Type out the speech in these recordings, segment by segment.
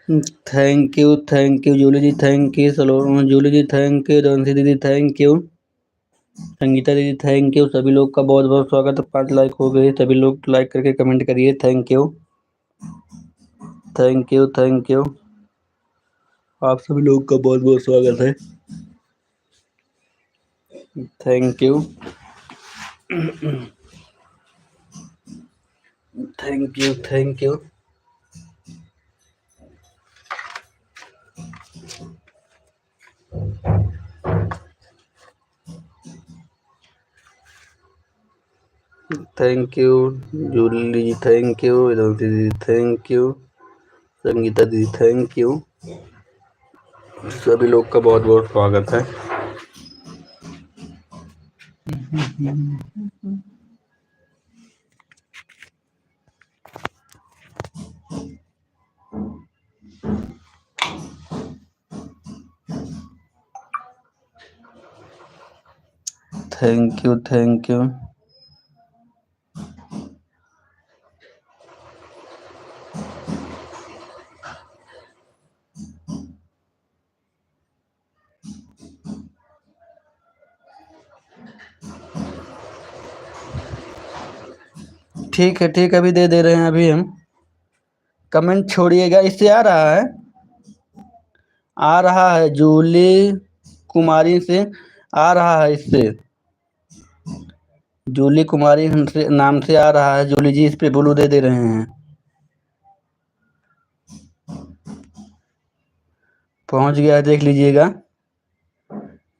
Thank you Julie ji, thank you Julie ji, thank you दोनसी दीदी, thank you Sangeeta दीदी, thank you. सभी लोग का बहुत बहुत स्वागत है। 5 लाइक हो गए, सभी लोग लाइक करके कमेंट करिए। Thank you thank you thank you. आप सभी लोग का बहुत बहुत स्वागत है। Thank you thank you thank you. Thank you Julie ji, thank you दोनसी दीदी, थैंक यू संगीता दीदी, थैंक यू। सभी लोग का बहुत बहुत स्वागत है। Thank you thank you. ठीक है ठीक है, अभी दे रहे हैं अभी हम। कमेंट छोड़िएगा। इससे आ रहा है जूली कुमारी से आ रहा है। इससे जूली कुमारी से नाम से आ रहा है। जूली जी इस पे ब्लू दे रहे हैं। पहुंच गया है, देख लीजिएगा।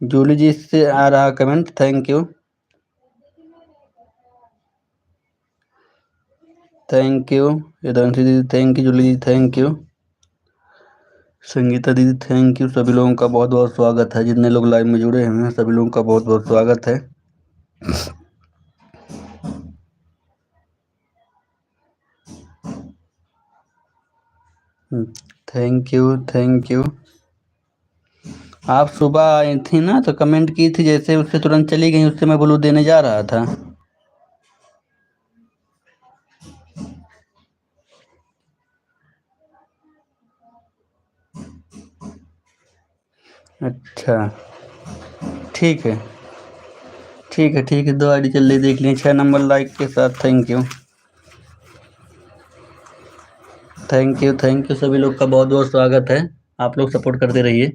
जूली जी से आ रहा comment. Thank you thank you यदंशी दीदी, thank you Julie ji, thank you Sangeeta दीदी, थैंक यू। सभी लोगों का बहुत बहुत स्वागत है। जितने लोग लाइव में जुड़े हैं सभी लोगों का बहुत बहुत स्वागत है। Thank you thank you. आप सुबह आई थी ना, तो कमेंट की थी, जैसे उससे तुरंत चली गई, उससे मैं ब्लू देने जा रहा था। अच्छा ठीक है ठीक है ठीक है। 2 आईडी चल रही, देख लिए 6 नंबर लाइक के साथ। Thank you thank you thank you. सभी लोग का बहुत बहुत स्वागत है। आप लोग सपोर्ट करते रहिए।